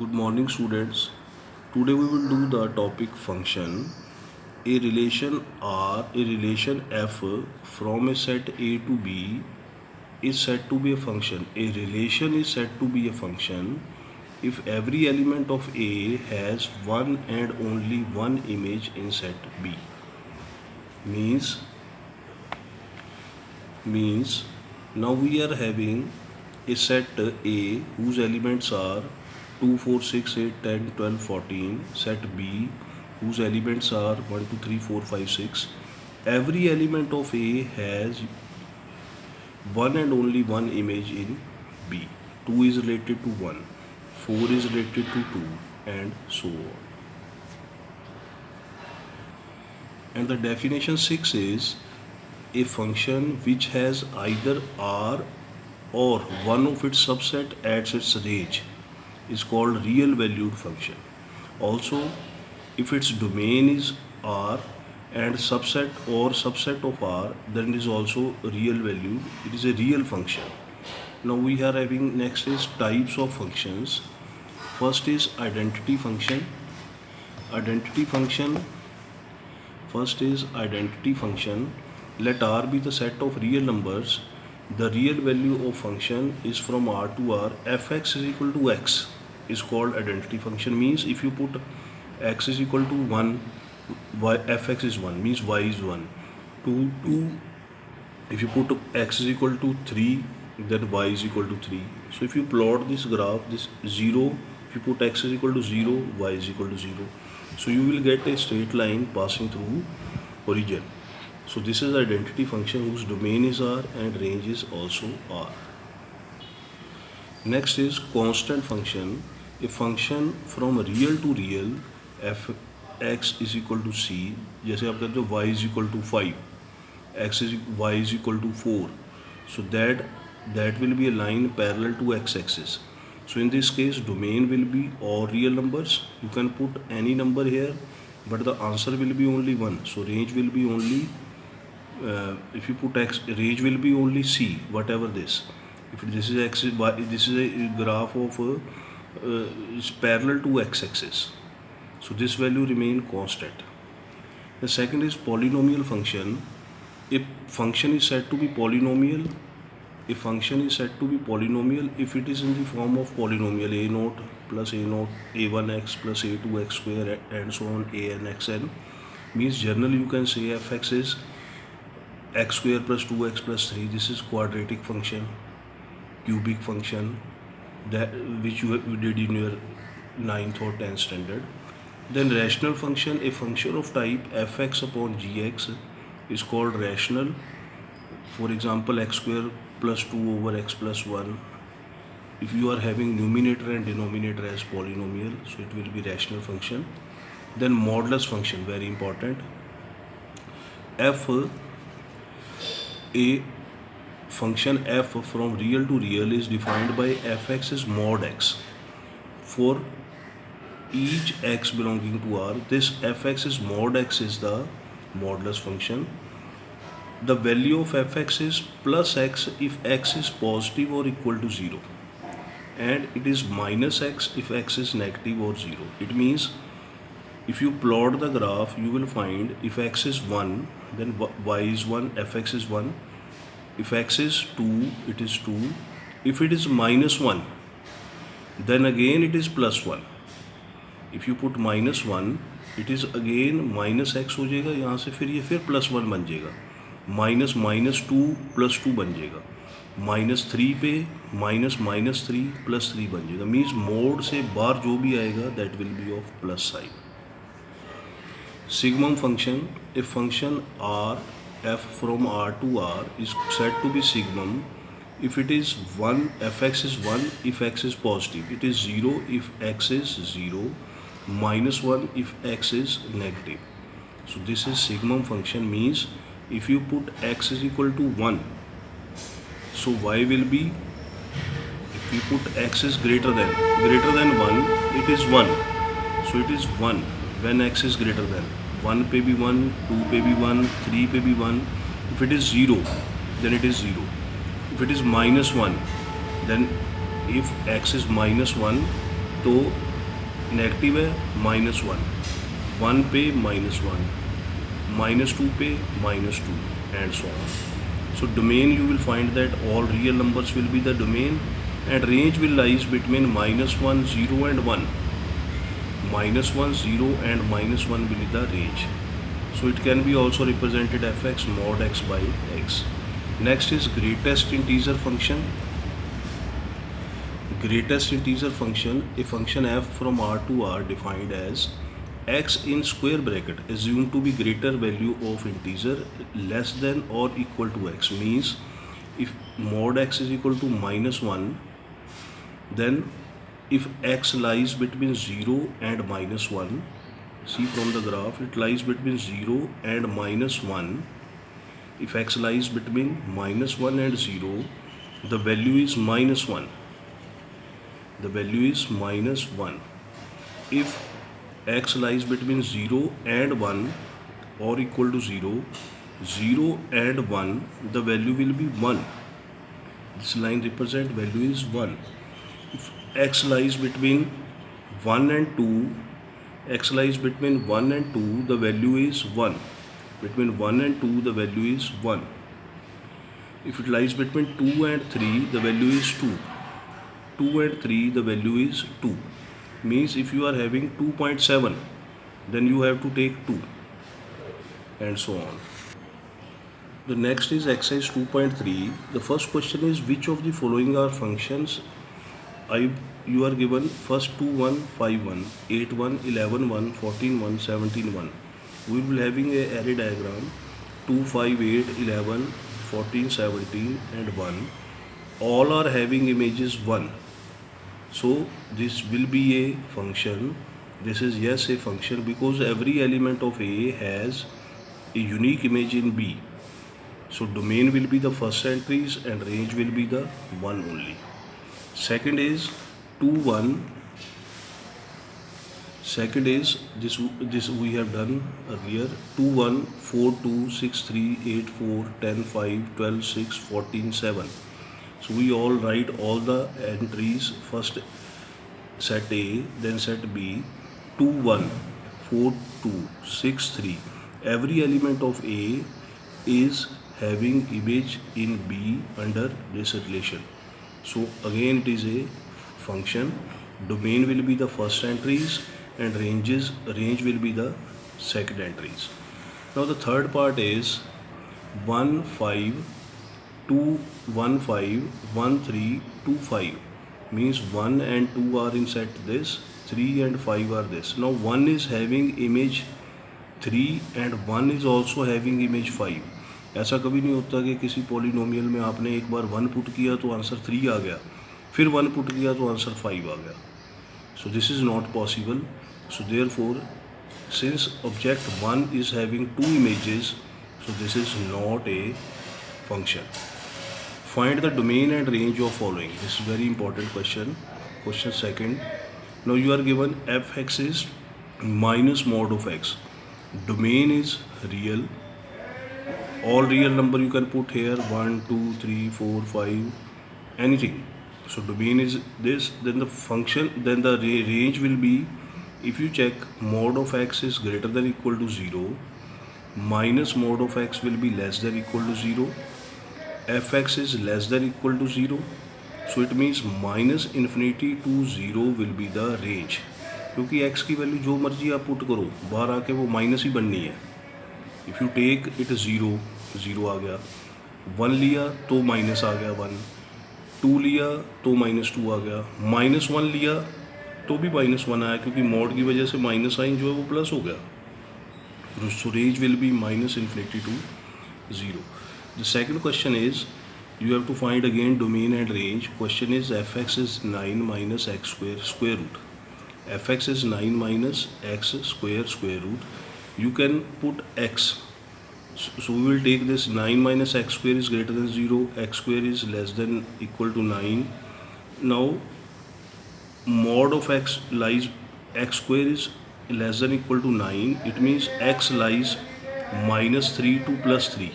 Good morning, students. Today we will do the topic function. A relation R, a relation F from a set A to B is said to be a function. A relation is said to be a function if every element of A has one and only one image in set B. Means now we are having a set A whose elements are 2, 4, 6, 8, 10, 12, 14. Set B whose elements are 1, 2, 3, 4, 5, 6. Every element of A has one and only one image in B. 2 is related to 1, 4 is related to 2, and so on. And the definition 6 is a function which has either R or one of its subset at its range is called real valued function. Also, if its domain is R and subset of R, then it is also real valued. It is a real function. Now we are having next is types of functions. First is identity function. First is identity function. Let R be the set of real numbers. The real value of function is from R to R. Fx is equal to x is called identity function. Means if you put x is equal to 1, fx is 1, means y is 1. 2, if you put x is equal to 3, then y is equal to 3. So if you plot this graph, this 0, if you put x is equal to 0, y is equal to 0. So you will get a straight line passing through origin. So this is identity function whose domain is R and range is also R. Next is constant function. A function from real to real, fx is equal to c. जैसे आप कहते हो y is equal to 5, y is equal to 4. So that will be a line parallel to x-axis. So in this case, domain will be all real numbers. You can put any number here, but the answer will be only 1. So range will be only, if you put x, range will be only c, whatever this. If this is x, this is a graph of is parallel to x-axis. So this value remain constant. The second is polynomial function. A function is said to be polynomial. A function is said to be polynomial if it is in the form of polynomial a0 plus a0, a1x plus a2x square and so on, an xn. Means generally you can say fx is x square plus 2x plus 3. This is quadratic function, cubic function, that which you did in your 9th or 10th standard. Then rational function, a function of type fx upon gx is called rational. For example, x square plus 2 over x plus 1. If you are having numerator and denominator as polynomial, so it will be rational function. Then modulus function, very important. A function f from real to real is defined by fx is mod x. For each x belonging to R, this fx is mod x is the modulus function. The value of fx is plus x if x is positive or equal to 0, and it is minus x if x is negative or 0. It means if you plot the graph, you will find if x is 1, then y is 1, fx is 1. If x is 2, it is 2. If it is minus 1, then again it is plus 1. If you put minus 1, it is again minus x हो जाएगा, यहाँ से फिर ये फिर plus 1 बन जाएगा, minus -2 plus 2 बन जाएगा, -3 पे -3 plus 3 बन जाएगा. मीन्स मोड से बाहर जो भी आएगा that will be of plus sign. Sigmum function, a function R f from R to R is said to be sigmum if it is 1, fx is 1 if x is positive, it is 0 if x is 0, -1 if x is negative. So this is sigmum function. Means if you put x is equal to 1, so y will be, if you put x is greater than 1, it is 1. So it is 1 when x is greater than 1 पे भी 1, 2 पे भी 1, 3 पे भी 1. If it is 0, then it is 0. If it is -1, then if x is -1, तो negative है -1, 1 पे -1, -2 पे -2 and so on. So domain, you will find that all real numbers will be the domain, and range will lies between -1, 0 and 1. -1, 0 and -1 will be the range. So it can be also represented fx mod x by x. Next is greatest integer function. Greatest integer function, a function f from R to R defined as x in square bracket assumed to be greater value of integer less than or equal to x. Means if mod x is equal to -1, then if x lies between 0 and -1, see from the graph, it lies between 0 and -1. If x lies between -1 and 0, the value is -1. The value is -1. If x lies between 0 and 1 or equal to 0, 0 and 1, the value will be 1. This line represent value is 1. If x lies between 1 and 2, x lies between 1 and 2, the value is 1. Between 1 and 2, the value is 1. If it lies between 2 and 3, the value is 2. 2 and 3, the value is 2. Means if you are having 2.7, then you have to take 2 and so on. The next is exercise 2.3. The first question is, which of the following are functions? You are given first 2, 1, 5, 1, 8, 1, 11, 1, 14, 1, 17, 1. We will be having a array diagram 2, 5, 8, 11, 14, 17 and 1. All are having images 1. So this will be a function. This is yes a function, because every element of A has a unique image in B. So domain will be the first entries and range will be the 1 only. Second is 2, 1. Second is this we have done earlier. 2, 1, 4, 2, 6, 3, 8, 4, 10, 5, 12, 6, 14, 7. So we all write all the entries, first set A, then set B. 2, 1, 4, 2, 6, 3. Every element of A is having image in B under this relation. So again it is a function. Domain will be the first entries and range will be the second entries. Now the third part is 1, 5, 2, 1, 5, 1, 3, 2, 5. Means 1 and 2 are in set this, 3 and 5 are this. Now 1 is having image 3 and 1 is also having image 5. ऐसा कभी नहीं होता कि किसी polynomial में आपने एक बार 1 put किया तो आंसर 3 आ गया, फिर 1 पुट किया तो आंसर 5 आ गया. So this is not possible. So therefore, since object 1 is having 2 images, so this is not a function. Find the domain and range of following. This is very important question. Question second. Now you are given fx is minus mod of x. Domain is real. All real number you can put here, 1, 2, 3, 4, 5, anything. So domain is this. Then the function, then the range will be, if you check mod of x is greater than equal to 0, minus mod of x will be less than equal to 0. fx is less than equal to 0, so it means minus infinity to 0 will be the range. क्योंकि x की value जो मर्जी आप put करो, बाहर आके वो minus ही बननी है. इफ़ यू टेक इट 0, 0 आ गया. 1 लिया तो माइनस आ गया 1. 2 लिया तो -2 आ गया. -1 लिया तो भी -1 आया, क्योंकि मॉड की वजह से माइनस साइन जो है वो प्लस हो गया. So range will be minus infinity to 0. The second question is, you have to find again domain and range. Question is fx is 9 minus x square root. Fx is 9 minus x square root. You can put x. So we will take this 9 minus x square is greater than 0. X square is less than equal to 9. Now mod of x lies, x square is less than equal to 9. It means x lies -3 to +3.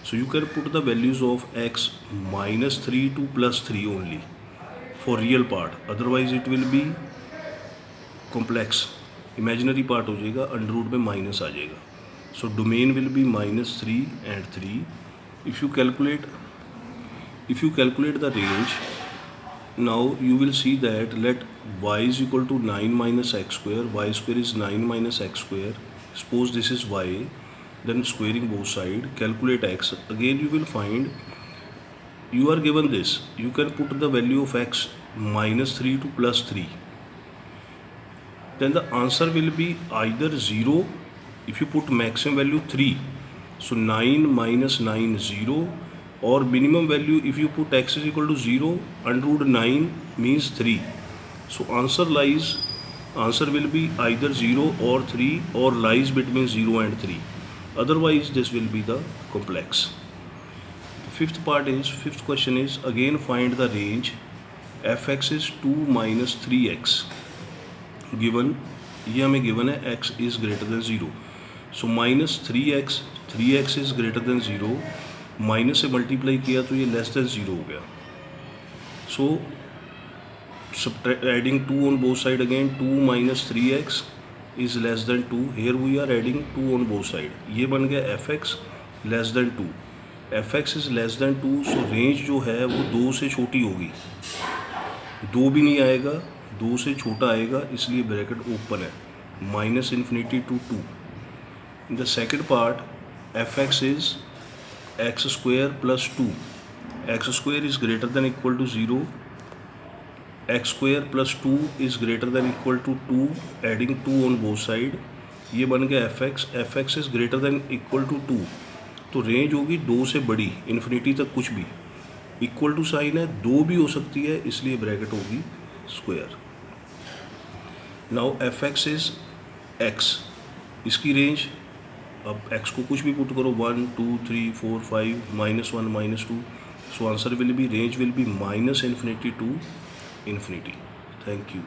So you can put the values of x -3 to +3 only for real part. Otherwise it will be complex imaginary part हो जाएगा, under root में minus आ जाएगा. So domain will be -3 and 3. If you calculate the range, now you will see that let y is equal to 9 minus x square. Y square is 9 minus x square. Suppose this is y, then squaring both sides, calculate x. Again you will find, you are given this, you can put the value of x -3 to +3. Then the answer will be either 0, if you put maximum value 3, so 9 minus 9 0, or minimum value if you put x is equal to 0, under root 9 means 3. So answer will be either 0 or 3, or lies between 0 and 3. Otherwise this will be the complex. Fifth question is again find the range. fx is 2 minus 3x. Given, ये हमें given है x is greater than 0. So -3x is greater than 0, minus से multiply किया तो ये less than 0 हो गया. So adding 2 on both side again, 2 minus 3x is less than 2. Here we are adding 2 on both side. ये बन गया fx less than 2. fx is less than 2. So range जो है वो 2 से छोटी होगी, 2 भी नहीं आएगा, 2 से छोटा आएगा, इसलिए ब्रैकेट ओपन है. -∞ to 2. In the second part fx is x square plus 2. x square is greater than equal to 0. x square plus 2 is greater than equal to 2. Adding 2 on both side, ये बन गया fx is greater than equal to 2. तो range होगी 2 से बड़ी, infinity तक कुछ भी. इक्वल टू साइन है, 2 भी हो सकती है, इसलिए ब्रैकेट होगी square. Now fx is x, इसकी रेंज, अब x को कुछ भी पुट करो, 1 2 3 4 5 -1 -2. So answer will be, range will be -∞ to ∞. Thank you.